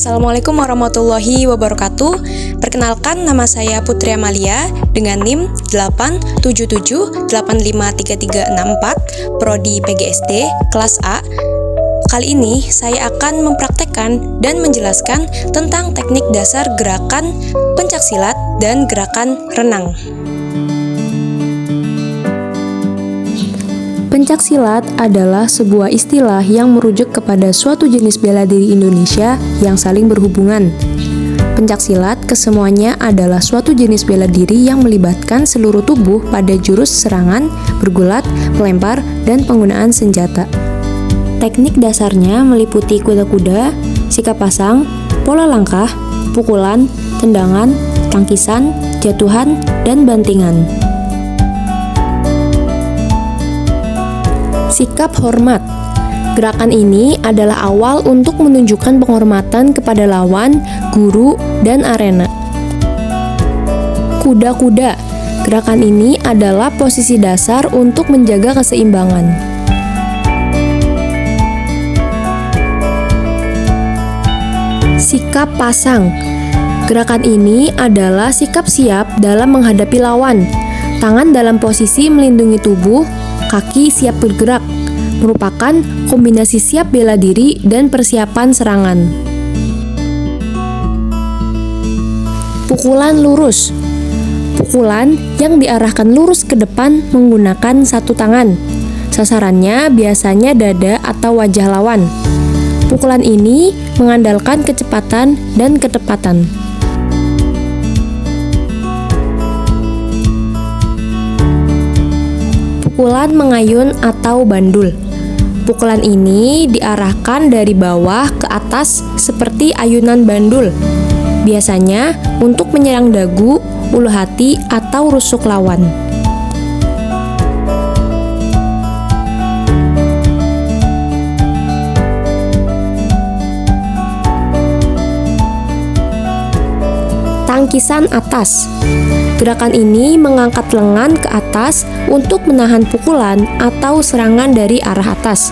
Assalamualaikum warahmatullahi wabarakatuh. Perkenalkan, nama saya Putri Amalia dengan NIM 877853364, Prodi PGSD kelas A. Kali ini saya akan mempraktekkan dan menjelaskan tentang teknik dasar gerakan pencaksilat dan gerakan renang. Pencaksilat adalah sebuah istilah yang merujuk kepada suatu jenis bela diri Indonesia yang saling berhubungan. Pencaksilat kesemuanya adalah suatu jenis bela diri yang melibatkan seluruh tubuh pada jurus serangan, bergulat, melempar, dan penggunaan senjata. Teknik dasarnya meliputi kuda-kuda, sikap pasang, pola langkah, pukulan, tendangan, tangkisan, jatuhan, dan bantingan. Sikap hormat. Gerakan ini adalah awal untuk menunjukkan penghormatan kepada lawan, guru, dan arena. Kuda-kuda. Gerakan ini adalah posisi dasar untuk menjaga keseimbangan. Sikap pasang. Gerakan ini adalah sikap siap dalam menghadapi lawan. Tangan dalam posisi melindungi tubuh, kaki siap bergerak, merupakan kombinasi siap bela diri dan persiapan serangan. Pukulan lurus. Pukulan yang diarahkan lurus ke depan menggunakan satu tangan. Sasarannya biasanya dada atau wajah lawan. Pukulan ini mengandalkan kecepatan dan ketepatan. Pukulan mengayun atau bandul. Pukulan ini diarahkan dari bawah ke atas seperti ayunan bandul. Biasanya untuk menyerang dagu, ulu hati, atau rusuk lawan. Tangkisan atas. Gerakan ini mengangkat lengan ke atas untuk menahan pukulan atau serangan dari arah atas.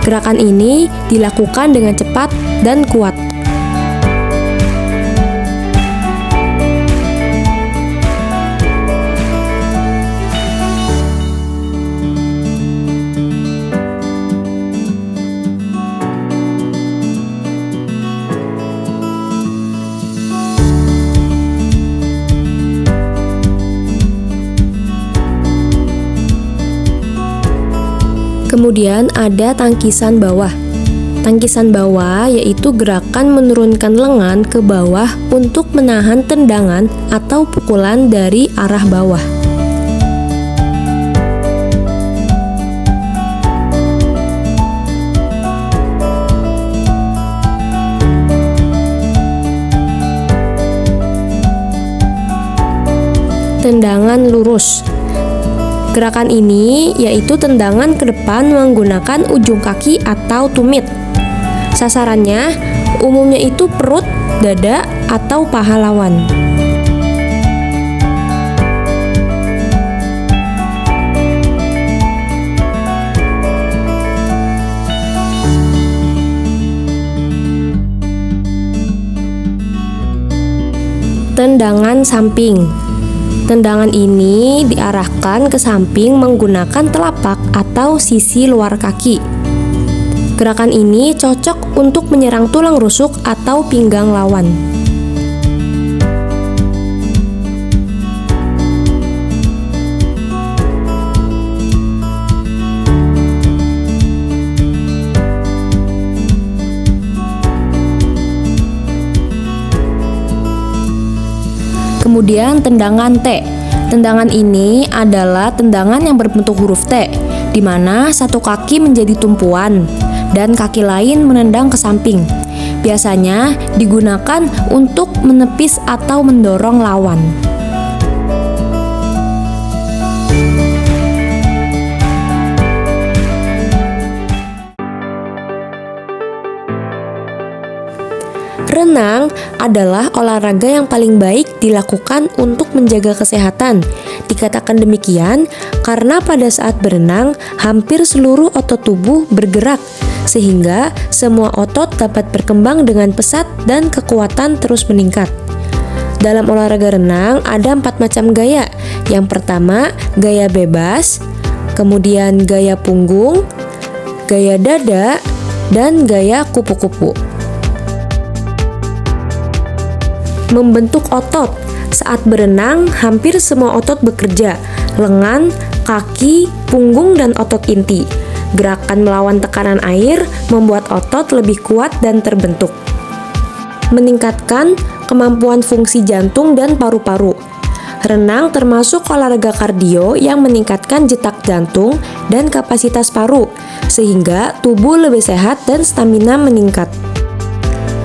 Gerakan ini dilakukan dengan cepat dan kuat. Kemudian ada tangkisan bawah. Tangkisan bawah yaitu gerakan menurunkan lengan ke bawah untuk menahan tendangan atau pukulan dari arah bawah. Tendangan lurus. Gerakan ini yaitu tendangan ke depan menggunakan ujung kaki atau tumit. Sasarannya umumnya itu perut, dada, atau paha lawan. Tendangan samping. Tendangan ini diarahkan ke samping menggunakan telapak atau sisi luar kaki. Gerakan ini cocok untuk menyerang tulang rusuk atau pinggang lawan. Kemudian tendangan T. Tendangan ini adalah tendangan yang berbentuk huruf T, di mana satu kaki menjadi tumpuan dan kaki lain menendang ke samping. Biasanya digunakan untuk menepis atau mendorong lawan. Renang adalah olahraga yang paling baik dilakukan untuk menjaga kesehatan. Dikatakan demikian karena pada saat berenang, hampir seluruh otot tubuh bergerak, sehingga semua otot dapat berkembang dengan pesat dan kekuatan terus meningkat. Dalam olahraga renang ada 4 macam gaya. Yang pertama, gaya bebas, kemudian gaya punggung, gaya dada, dan gaya kupu-kupu. Membentuk otot. Saat berenang, hampir semua otot bekerja, lengan, kaki, punggung, dan otot inti. Gerakan melawan tekanan air membuat otot lebih kuat dan terbentuk. Meningkatkan kemampuan fungsi jantung dan paru-paru. Renang termasuk olahraga kardio yang meningkatkan detak jantung dan kapasitas paru, sehingga tubuh lebih sehat dan stamina meningkat.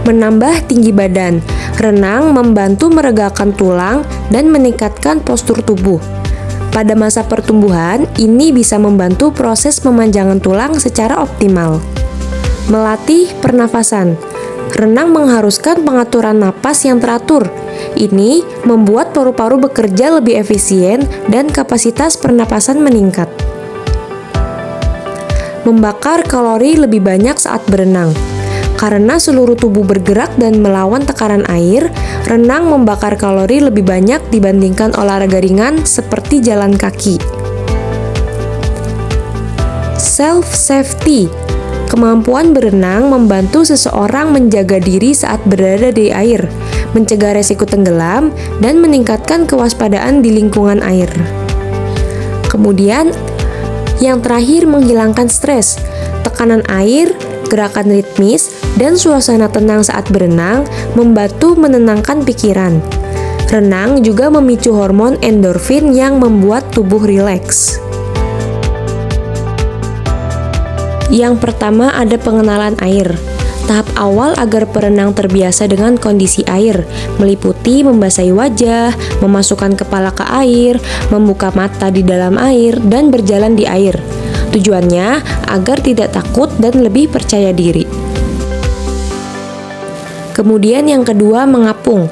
Menambah tinggi badan. Renang membantu meregangkan tulang dan meningkatkan postur tubuh. Pada masa pertumbuhan, ini bisa membantu proses pemanjangan tulang secara optimal. Melatih pernafasan. Renang mengharuskan pengaturan napas yang teratur. Ini membuat paru-paru bekerja lebih efisien dan kapasitas pernapasan meningkat. Membakar kalori lebih banyak saat berenang. Karena seluruh tubuh bergerak dan melawan tekanan air, renang membakar kalori lebih banyak dibandingkan olahraga ringan seperti jalan kaki. Self-safety. Kemampuan berenang membantu seseorang menjaga diri saat berada di air, mencegah resiko tenggelam, dan meningkatkan kewaspadaan di lingkungan air. Kemudian, yang terakhir menghilangkan stres. Tekanan air, gerakan ritmis, dan suasana tenang saat berenang membantu menenangkan pikiran. Renang juga memicu hormon endorfin yang membuat tubuh rileks. Yang pertama ada pengenalan air. Tahap awal agar perenang terbiasa dengan kondisi air, meliputi membasahi wajah, memasukkan kepala ke air, membuka mata di dalam air, dan berjalan di air. Tujuannya agar tidak takut dan lebih percaya diri. Kemudian yang kedua, mengapung.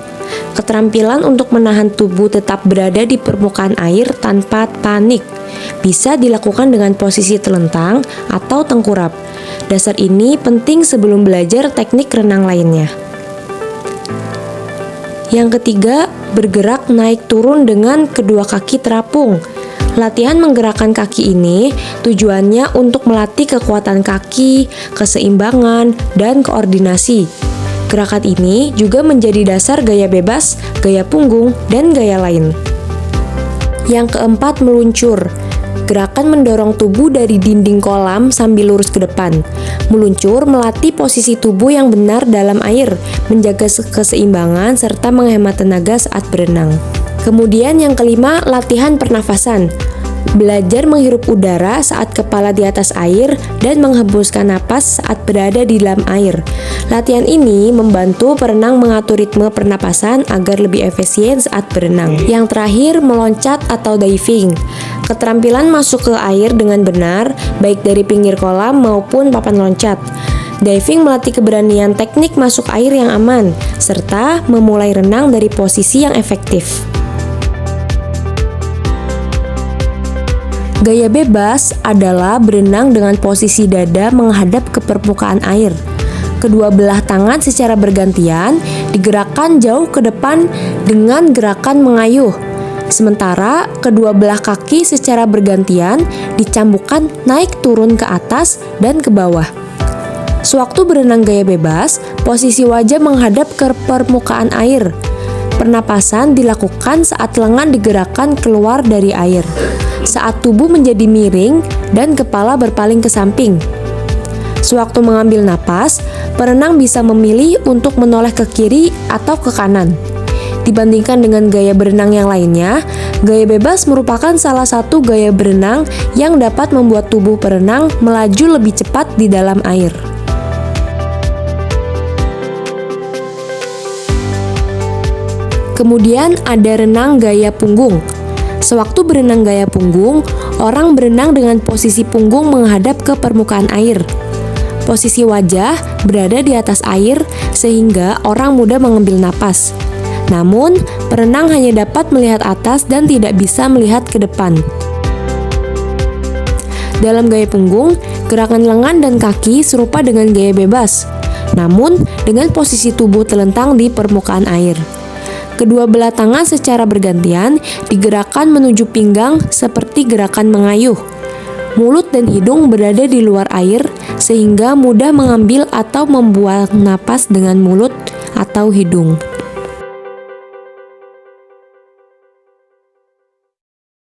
Keterampilan untuk menahan tubuh tetap berada di permukaan air tanpa panik. Bisa dilakukan dengan posisi telentang atau tengkurap. Dasar ini penting sebelum belajar teknik renang lainnya. Yang ketiga, bergerak naik turun dengan kedua kaki terapung. Latihan menggerakkan kaki ini tujuannya untuk melatih kekuatan kaki, keseimbangan, dan koordinasi. Gerakan ini juga menjadi dasar gaya bebas, gaya punggung, dan gaya lain. Yang keempat, meluncur. Gerakan mendorong tubuh dari dinding kolam sambil lurus ke depan. Meluncur melatih posisi tubuh yang benar dalam air, menjaga keseimbangan, serta menghemat tenaga saat berenang. Kemudian yang kelima, latihan pernafasan. Belajar menghirup udara saat kepala di atas air dan menghembuskan napas saat berada di dalam air. Latihan ini membantu perenang mengatur ritme pernapasan agar lebih efisien saat berenang. Yang terakhir, meloncat atau diving. Keterampilan masuk ke air dengan benar, baik dari pinggir kolam maupun papan loncat. Diving melatih keberanian teknik masuk air yang aman, serta memulai renang dari posisi yang efektif. Gaya bebas adalah berenang dengan posisi dada menghadap ke permukaan air. Kedua belah tangan secara bergantian digerakkan jauh ke depan dengan gerakan mengayuh. Sementara kedua belah kaki secara bergantian dicambukkan naik turun ke atas dan ke bawah. Sewaktu berenang gaya bebas, posisi wajah menghadap ke permukaan air. Pernapasan dilakukan saat lengan digerakkan keluar dari air, saat tubuh menjadi miring dan kepala berpaling ke samping. Sewaktu mengambil napas, perenang bisa memilih untuk menoleh ke kiri atau ke kanan. Dibandingkan dengan gaya berenang yang lainnya, gaya bebas merupakan salah satu gaya berenang yang dapat membuat tubuh perenang melaju lebih cepat di dalam air. Kemudian ada renang gaya punggung. Sewaktu berenang gaya punggung, orang berenang dengan posisi punggung menghadap ke permukaan air. Posisi wajah berada di atas air sehingga orang mudah mengambil napas. Namun, perenang hanya dapat melihat atas dan tidak bisa melihat ke depan. Dalam gaya punggung, Gerakan lengan dan kaki serupa dengan gaya bebas, namun dengan posisi tubuh telentang di permukaan air. Kedua belah tangan secara bergantian digerakkan menuju pinggang seperti gerakan mengayuh. Mulut dan hidung berada di luar air sehingga mudah mengambil atau membuang napas dengan mulut atau hidung.